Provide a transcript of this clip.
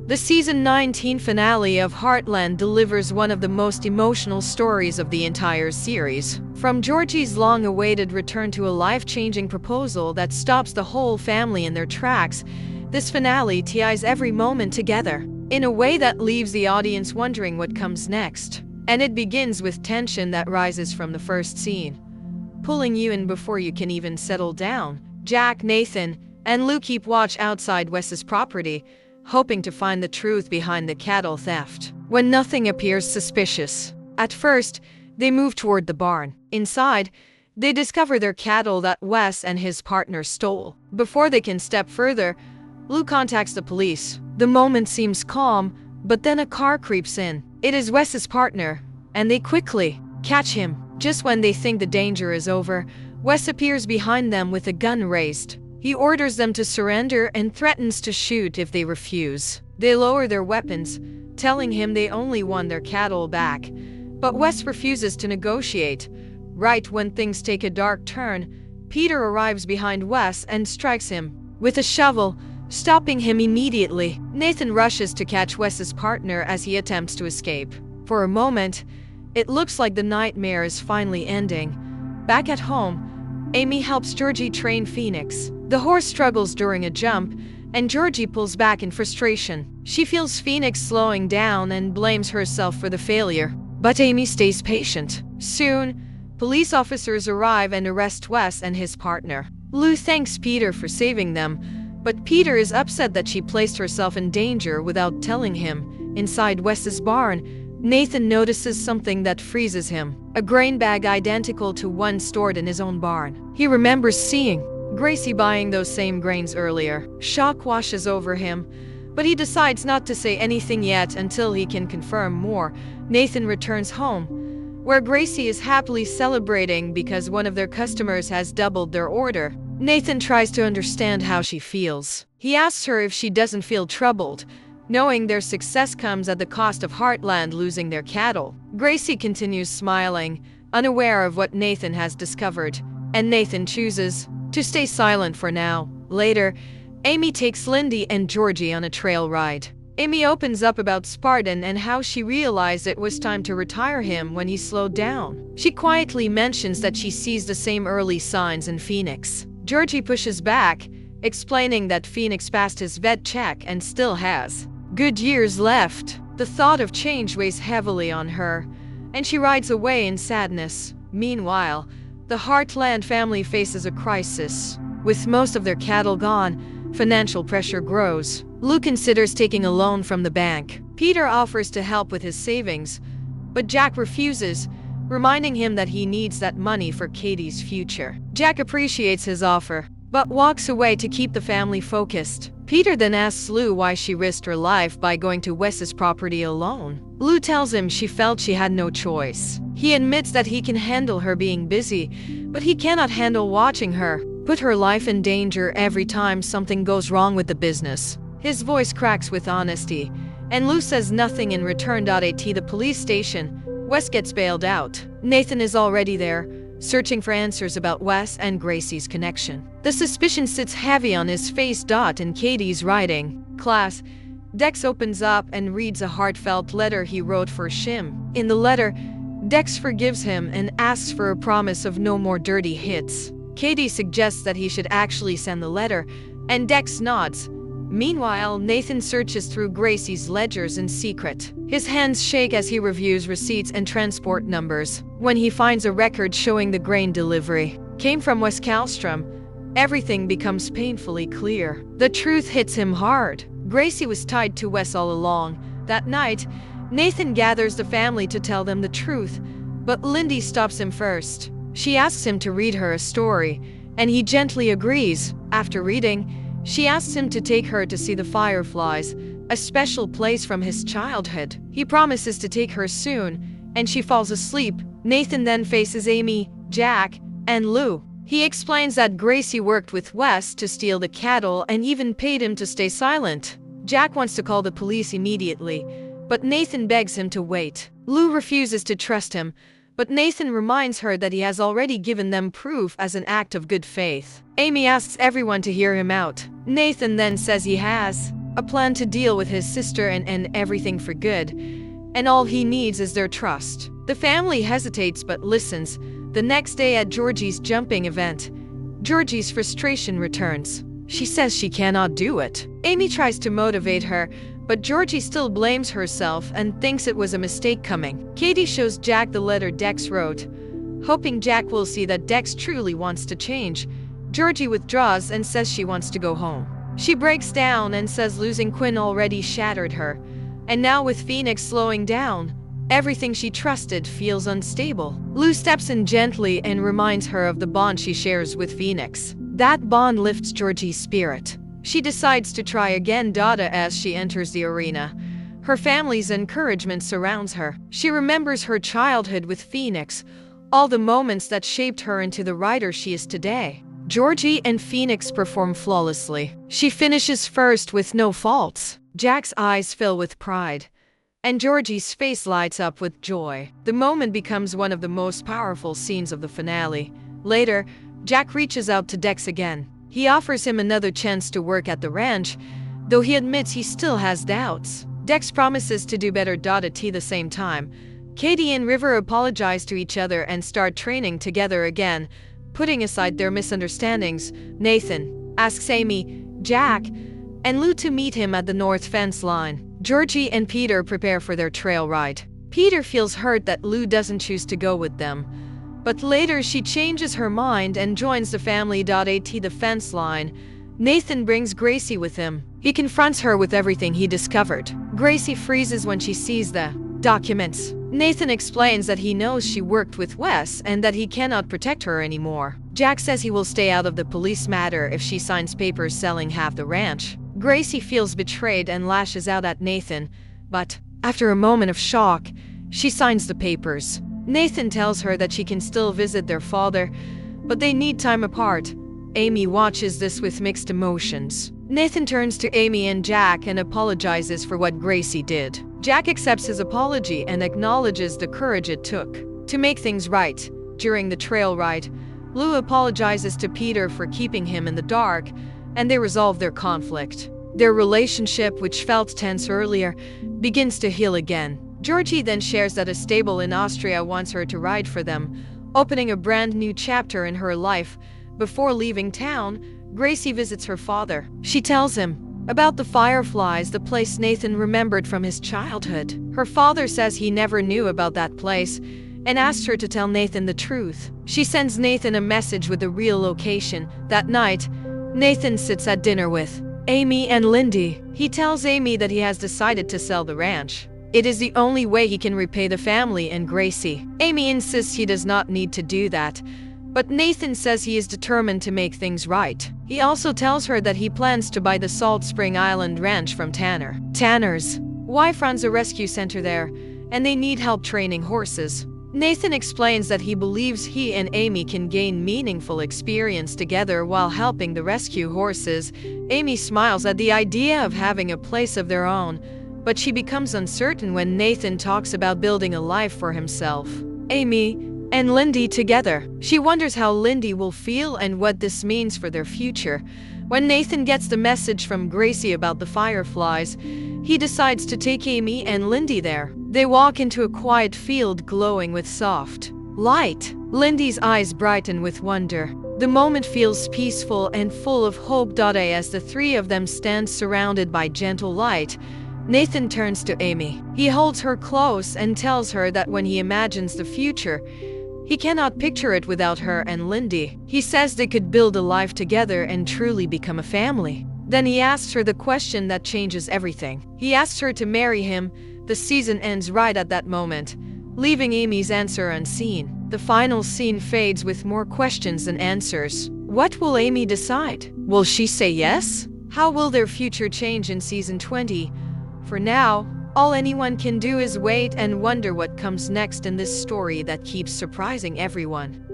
The season 19 finale of Heartland delivers one of the most emotional stories of the entire series. From Georgie's long-awaited return to a life-changing proposal that stops the whole family in their tracks, this finale ties every moment together in a way that leaves the audience wondering what comes next. And it begins with tension that rises from the first scene, pulling you in before you can even settle down. Jack, Nathan, and Lou keep watch outside Wes's property, hoping to find the truth behind the cattle theft, when nothing appears suspicious. At first, they move toward the barn. Inside, they discover their cattle that Wes and his partner stole. Before they can step further, Lou contacts the police. The moment seems calm, but then a car creeps in. It is Wes's partner, and they quickly catch him. Just when they think the danger is over, Wes appears behind them with a gun raised. He orders them to surrender and threatens to shoot if they refuse. They lower their weapons, telling him they only want their cattle back. But Wes refuses to negotiate. Right when things take a dark turn, Peter arrives behind Wes and strikes him with a shovel, stopping him immediately. Nathan rushes to catch Wes's partner as he attempts to escape. For a moment, it looks like the nightmare is finally ending. Back at home, Amy helps Georgie train Phoenix. The horse struggles during a jump, and Georgie pulls back in frustration. She feels Phoenix slowing down and blames herself for the failure. But Amy stays patient. Soon, police officers arrive and arrest Wes and his partner. Lou thanks Peter for saving them, but Peter is upset that she placed herself in danger without telling him. Inside Wes's barn, Nathan notices something that freezes him. A grain bag identical to one stored in his own barn. He remembers seeing Gracie buying those same grains earlier. Shock washes over him, but he decides not to say anything yet until he can confirm more. Nathan returns home, where Gracie is happily celebrating because one of their customers has doubled their order. Nathan tries to understand how she feels. He asks her if she doesn't feel troubled, knowing their success comes at the cost of Heartland losing their cattle. Gracie continues smiling, unaware of what Nathan has discovered, and Nathan chooses to stay silent for now. Later, Amy takes Lindy and Georgie on a trail ride. Amy opens up about Spartan and how she realized it was time to retire him when he slowed down. She quietly mentions that she sees the same early signs in Phoenix. Georgie pushes back, explaining that Phoenix passed his vet check and still has good years left. The thought of change weighs heavily on her, and she rides away in sadness. Meanwhile, the Heartland family faces a crisis. With most of their cattle gone, financial pressure grows. Lou considers taking a loan from the bank. Peter offers to help with his savings, but Jack refuses, reminding him that he needs that money for Katie's future. Jack appreciates his offer, but walks away to keep the family focused. Peter then asks Lou why she risked her life by going to Wes's property alone. Lou tells him she felt she had no choice. He admits that he can handle her being busy, but he cannot handle watching her put her life in danger every time something goes wrong with the business. His voice cracks with honesty, and Lou says nothing in return. At the police station, Wes gets bailed out. Nathan is already there, searching for answers about Wes and Gracie's connection. The suspicion sits heavy on his face. In Katie's writing class, Dex opens up and reads a heartfelt letter he wrote for Shim. In the letter, Dex forgives him and asks for a promise of no more dirty hits. Katie suggests that he should actually send the letter, and Dex nods. Meanwhile, Nathan searches through Gracie's ledgers in secret. His hands shake as he reviews receipts and transport numbers. When he finds a record showing the grain delivery came from Wes Kallstrom, everything becomes painfully clear. The truth hits him hard. Gracie was tied to Wes all along. That night, Nathan gathers the family to tell them the truth, but Lindy stops him first. She asks him to read her a story, and he gently agrees. After reading, she asks him to take her to see the fireflies, a special place from his childhood. He promises to take her soon, and she falls asleep. Nathan then faces Amy, Jack, and Lou. He explains that Gracie worked with Wes to steal the cattle and even paid him to stay silent. Jack wants to call the police immediately, but Nathan begs him to wait. Lou refuses to trust him, but Nathan reminds her that he has already given them proof as an act of good faith. Amy asks everyone to hear him out. Nathan then says he has a plan to deal with his sister and end everything for good, and all he needs is their trust. The family hesitates but listens. The next day at Georgie's jumping event, Georgie's frustration returns. She says she cannot do it. Amy tries to motivate her, but Georgie still blames herself and thinks it was a mistake coming. Katie shows Jack the letter Dex wrote, hoping Jack will see that Dex truly wants to change. Georgie withdraws and says she wants to go home. She breaks down and says losing Quinn already shattered her, and now with Phoenix slowing down, everything she trusted feels unstable. Lou steps in gently and reminds her of the bond she shares with Phoenix. That bond lifts Georgie's spirit. She decides to try again. As she enters the arena, her family's encouragement surrounds her. She remembers her childhood with Phoenix, all the moments that shaped her into the writer she is today. Georgie and Phoenix perform flawlessly. She finishes first with no faults. Jack's eyes fill with pride, and Georgie's face lights up with joy. The moment becomes one of the most powerful scenes of the finale. Later, Jack reaches out to Dex again. He offers him another chance to work at the ranch, though he admits he still has doubts. Dex promises to do better. At the same time, Katie and River apologize to each other and start training together again, putting aside their misunderstandings. Nathan asks Amy, Jack, and Lou to meet him at the north fence line. Georgie and Peter prepare for their trail ride. Peter feels hurt that Lou doesn't choose to go with them, but later she changes her mind and joins the family. At the fence line, Nathan brings Gracie with him. He confronts her with everything he discovered. Gracie freezes when she sees the documents. Nathan explains that he knows she worked with Wes and that he cannot protect her anymore. Jack says he will stay out of the police matter if she signs papers selling half the ranch. Gracie feels betrayed and lashes out at Nathan, but after a moment of shock, she signs the papers. Nathan tells her that she can still visit their father, but they need time apart. Amy watches this with mixed emotions. Nathan turns to Amy and Jack and apologizes for what Gracie did. Jack accepts his apology and acknowledges the courage it took to make things right. During the trail ride, Lou apologizes to Peter for keeping him in the dark, and they resolve their conflict. Their relationship, which felt tense earlier, begins to heal again. Georgie then shares that a stable in Austria wants her to ride for them, opening a brand new chapter in her life. Before leaving town, Gracie visits her father. She tells him about the fireflies, the place Nathan remembered from his childhood. Her father says he never knew about that place and asks her to tell Nathan the truth. She sends Nathan a message with the real location. That night, Nathan sits at dinner with Amy and Lindy. He tells Amy that he has decided to sell the ranch. It is the only way he can repay the family and Gracie. Amy insists he does not need to do that, but Nathan says he is determined to make things right. He also tells her that he plans to buy the Salt Spring Island ranch from Tanner's wife runs a rescue center there, and they need help training horses. Nathan explains that he believes he and Amy can gain meaningful experience together while helping the rescue horses. Amy smiles at the idea of having a place of their own, but she becomes uncertain when Nathan talks about building a life for himself. Amy and Lindy together. She wonders how Lindy will feel and what this means for their future. When Nathan gets the message from Gracie about the fireflies, he decides to take Amy and Lindy there. They walk into a quiet field glowing with soft light. Lindy's eyes brighten with wonder. The moment feels peaceful and full of hope. As the three of them stand surrounded by gentle light, Nathan turns to Amy. He holds her close and tells her that when he imagines the future, he cannot picture it without her and Lindy. He says they could build a life together and truly become a family. Then he asks her the question that changes everything. He asks her to marry him. The season ends right at that moment, leaving Amy's answer unseen. The final scene fades with more questions than answers. What will Amy decide? Will she say yes? How will their future change in season 20? For now, all anyone can do is wait and wonder what comes next in this story that keeps surprising everyone.